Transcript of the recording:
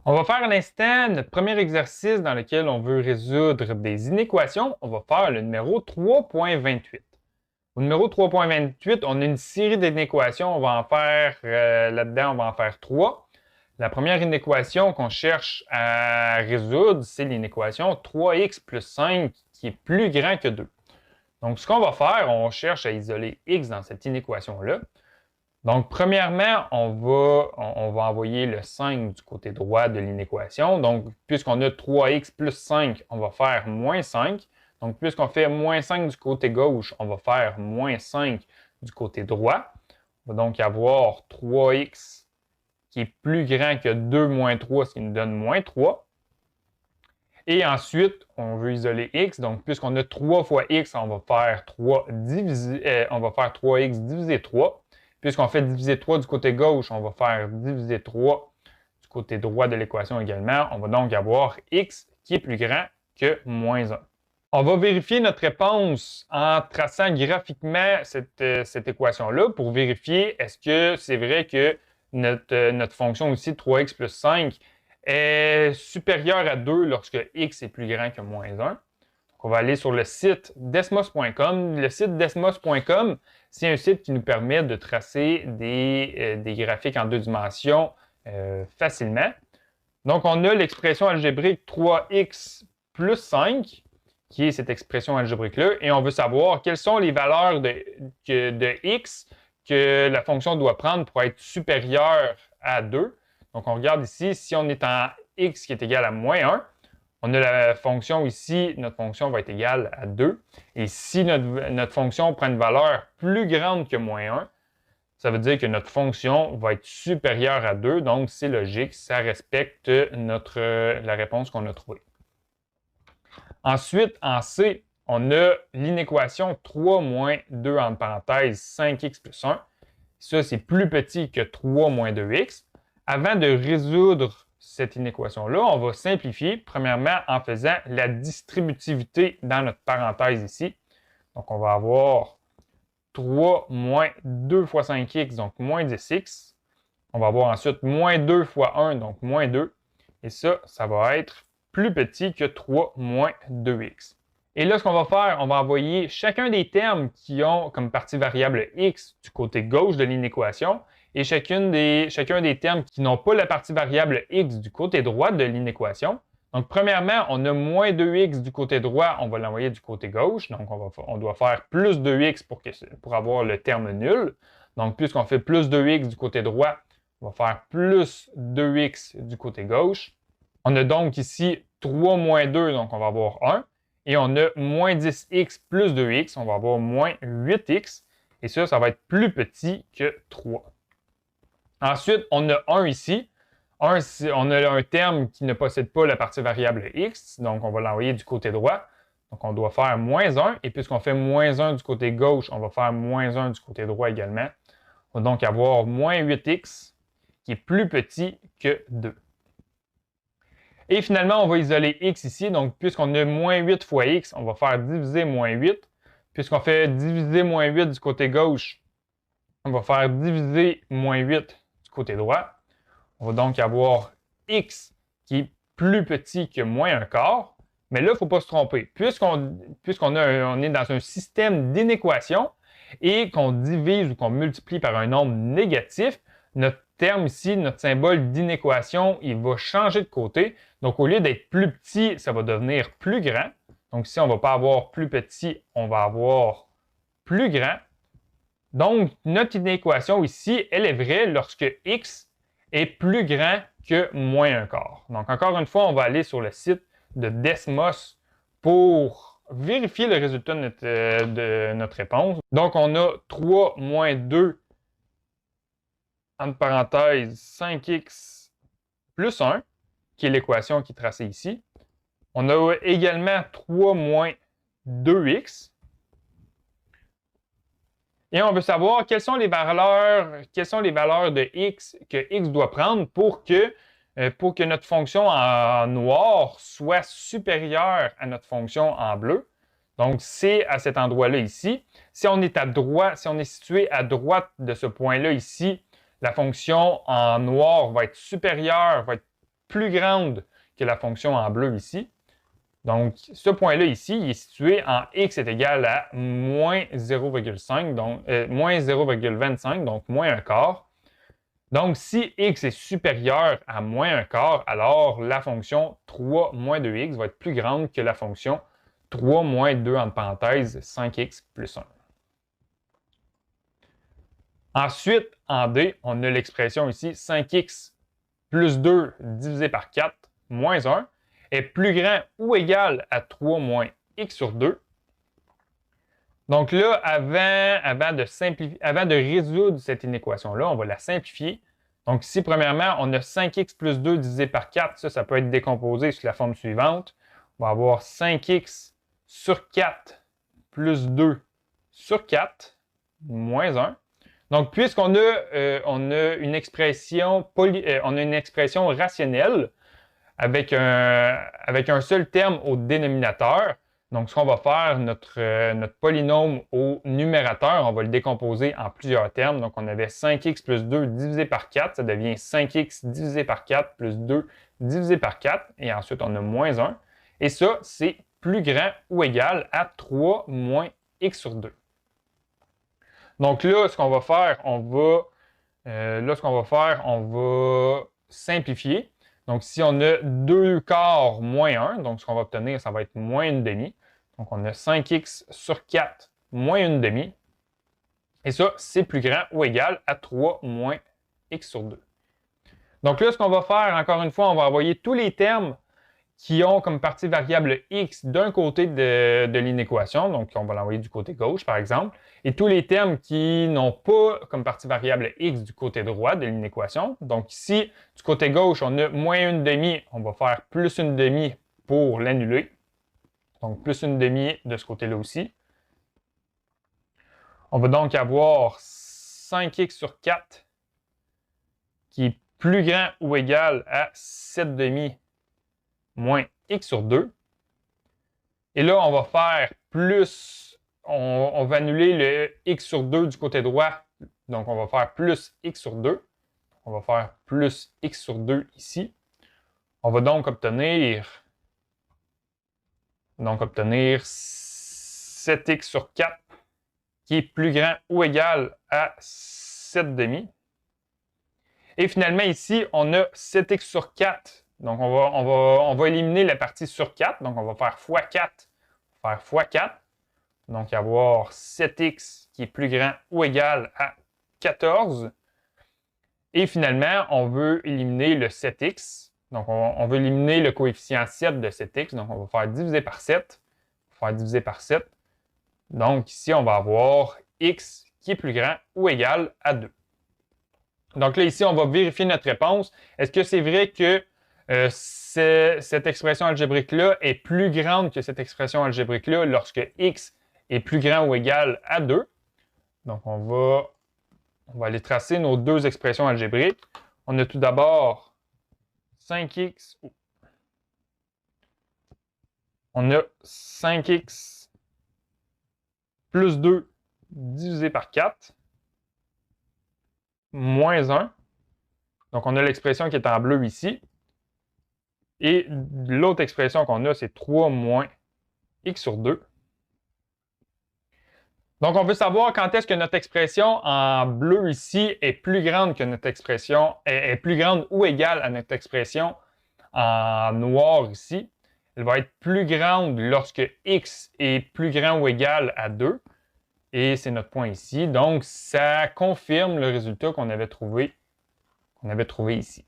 On va faire à l'instant notre premier exercice dans lequel on veut résoudre des inéquations. On va faire le numéro 3.28. Au numéro 3.28, on a une série d'inéquations. On va en faire, là-dedans, on va en faire trois. La première inéquation qu'on cherche à résoudre, c'est l'inéquation 3x plus 5 qui est plus grand que 2. Donc, ce qu'on va faire, on cherche à isoler x dans cette inéquation-là. Donc, premièrement, on va envoyer le 5 du côté droit de l'inéquation. Donc, puisqu'on a 3x plus 5, on va faire moins 5. Donc, puisqu'on fait moins 5 du côté gauche, on va faire moins 5 du côté droit. On va donc avoir 3x qui est plus grand que 2 moins 3, ce qui nous donne moins 3. Et ensuite, on veut isoler x. Donc, puisqu'on a 3 fois x, on va faire 3x divisé 3. Puisqu'on fait diviser 3 du côté gauche, on va faire diviser 3 du côté droit de l'équation également. On va donc avoir x qui est plus grand que moins 1. On va vérifier notre réponse en traçant graphiquement cette équation-là pour vérifier est-ce que c'est vrai que notre fonction ici de 3x plus 5 est supérieure à 2 lorsque x est plus grand que moins 1. Donc, on va aller sur le site desmos.com. Le site desmos.com, c'est un site qui nous permet de tracer des graphiques en deux dimensions facilement. Donc, on a l'expression algébrique 3x plus 5, qui est cette expression algébrique-là, et on veut savoir quelles sont les valeurs de x que la fonction doit prendre pour être supérieure à 2. Donc, on regarde ici, si on est en x qui est égal à moins 1, on a la fonction ici, notre fonction va être égale à 2. Et si notre fonction prend une valeur plus grande que moins 1, ça veut dire que notre fonction va être supérieure à 2. Donc, c'est logique, ça respecte la réponse qu'on a trouvée. Ensuite, en C, on a l'inéquation 3 moins 2 entre parenthèses 5x plus 1. Ça, c'est plus petit que 3 moins 2x. Avant de résoudre cette inéquation-là, on va simplifier, premièrement, en faisant la distributivité dans notre parenthèse ici. Donc, on va avoir 3 moins 2 fois 5x, donc moins 10x. On va avoir ensuite moins 2 fois 1, donc moins 2. Et ça va être plus petit que 3 moins 2x. Et là, ce qu'on va faire, on va envoyer chacun des termes qui ont comme partie variable x du côté gauche de l'inéquation et chacun des termes qui n'ont pas la partie variable x du côté droit de l'inéquation. Donc, premièrement, on a moins 2x du côté droit, on va l'envoyer du côté gauche. Donc, on doit faire plus 2x pour avoir le terme nul. Donc, puisqu'on fait plus 2x du côté droit, on va faire plus 2x du côté gauche. On a donc ici 3 moins 2, donc on va avoir 1. Et on a moins 10x plus 2x, on va avoir moins 8x. Et ça va être plus petit que 3. Ensuite, on a 1 ici. On a un terme qui ne possède pas la partie variable x, donc on va l'envoyer du côté droit. Donc on doit faire moins 1. Et puisqu'on fait moins 1 du côté gauche, on va faire moins 1 du côté droit également. On va donc avoir moins 8x qui est plus petit que 2. Et finalement, on va isoler x ici. Donc, puisqu'on a moins 8 fois x, on va faire diviser moins 8. Puisqu'on fait diviser moins 8 du côté gauche, on va faire diviser moins 8 du côté droit. On va donc avoir x qui est plus petit que moins un quart. Mais là, il ne faut pas se tromper. Puisqu'on est dans un système d'inéquations et qu'on divise ou qu'on multiplie par un nombre négatif, notre terme ici, notre symbole d'inéquation, il va changer de côté. Donc, au lieu d'être plus petit, ça va devenir plus grand. Donc, ici, on ne va pas avoir plus petit, on va avoir plus grand. Donc, notre inéquation ici, elle est vraie lorsque x est plus grand que moins un quart. Donc, encore une fois, on va aller sur le site de Desmos pour vérifier le résultat de notre réponse. Donc, on a 3 moins 2 entre parenthèses 5x plus 1, qui est l'équation qui est tracée ici. On a également 3 moins 2x. Et on veut savoir quelles sont les valeurs de x que x doit prendre pour que notre fonction en noir soit supérieure à notre fonction en bleu. Donc, c'est à cet endroit-là ici. Si on est situé à droite de ce point-là ici, la fonction en noir va être supérieure, va être plus grande que la fonction en bleu ici. Donc, ce point-là ici, il est situé en x est égal à moins 0,5, donc moins 0,25, donc moins un quart. Donc, si x est supérieur à moins un quart, alors la fonction 3 moins 2x va être plus grande que la fonction 3 moins 2 entre parenthèses 5x plus 1. Ensuite, en D, on a l'expression ici 5x plus 2 divisé par 4 moins 1 est plus grand ou égal à 3 moins x sur 2. Donc là, avant de résoudre cette inéquation-là, on va la simplifier. Donc ici, premièrement, on a 5x plus 2 divisé par 4. Ça peut être décomposé sous la forme suivante. On va avoir 5x sur 4 plus 2 sur 4 moins 1. Donc, puisqu'on a une expression rationnelle avec un seul terme au dénominateur, donc ce qu'on va faire, notre polynôme au numérateur, on va le décomposer en plusieurs termes. Donc, on avait 5x plus 2 divisé par 4, ça devient 5x divisé par 4 plus 2 divisé par 4, et ensuite on a moins 1. Et ça, c'est plus grand ou égal à 3 moins x sur 2. Donc là, ce qu'on va faire, on va simplifier. Donc, si on a 2 quarts moins 1, donc ce qu'on va obtenir, ça va être moins 1 demi. Donc, on a 5x sur 4 moins 1 demi. Et ça, c'est plus grand ou égal à 3 moins x sur 2. Donc là, ce qu'on va faire, encore une fois, on va envoyer tous les termes qui ont comme partie variable x d'un côté de l'inéquation, donc on va l'envoyer du côté gauche par exemple, et tous les termes qui n'ont pas comme partie variable x du côté droit de l'inéquation. Donc ici, du côté gauche, on a moins 1 demi, on va faire plus 1 demi pour l'annuler. Donc plus 1 demi de ce côté-là aussi. On va donc avoir 5x sur 4 qui est plus grand ou égal à 7 demi moins x sur 2. Et là, on va faire plus, on va annuler le x sur 2 du côté droit. Donc, on va faire plus x sur 2. On va faire plus x sur 2 ici. On va donc obtenir 7x sur 4 qui est plus grand ou égal à 7 demi. Et finalement, ici, on a 7x sur 4. Donc, on va éliminer la partie sur 4. Donc, on va faire x4. Faire x4. Donc, avoir 7x qui est plus grand ou égal à 14. Et finalement, on veut éliminer le 7x. Donc, on veut éliminer le coefficient 7 de 7x. Donc, on va faire diviser par 7. Faire diviser par 7. Donc, ici, on va avoir x qui est plus grand ou égal à 2. Donc là, ici, on va vérifier notre réponse. Est-ce que c'est vrai que cette expression algébrique-là est plus grande que cette expression algébrique-là lorsque x est plus grand ou égal à 2? Donc, on va aller tracer nos deux expressions algébriques. On a tout d'abord 5x. On a 5x plus 2 divisé par 4 moins 1. Donc, on a l'expression qui est en bleu ici. Et l'autre expression qu'on a, c'est 3 moins x sur 2. Donc, on veut savoir quand est-ce que notre expression en bleu ici est plus grande que notre expression, est plus grande ou égale à notre expression en noir ici. Elle va être plus grande lorsque x est plus grand ou égal à 2. Et c'est notre point ici. Donc, ça confirme le résultat qu'on avait trouvé ici.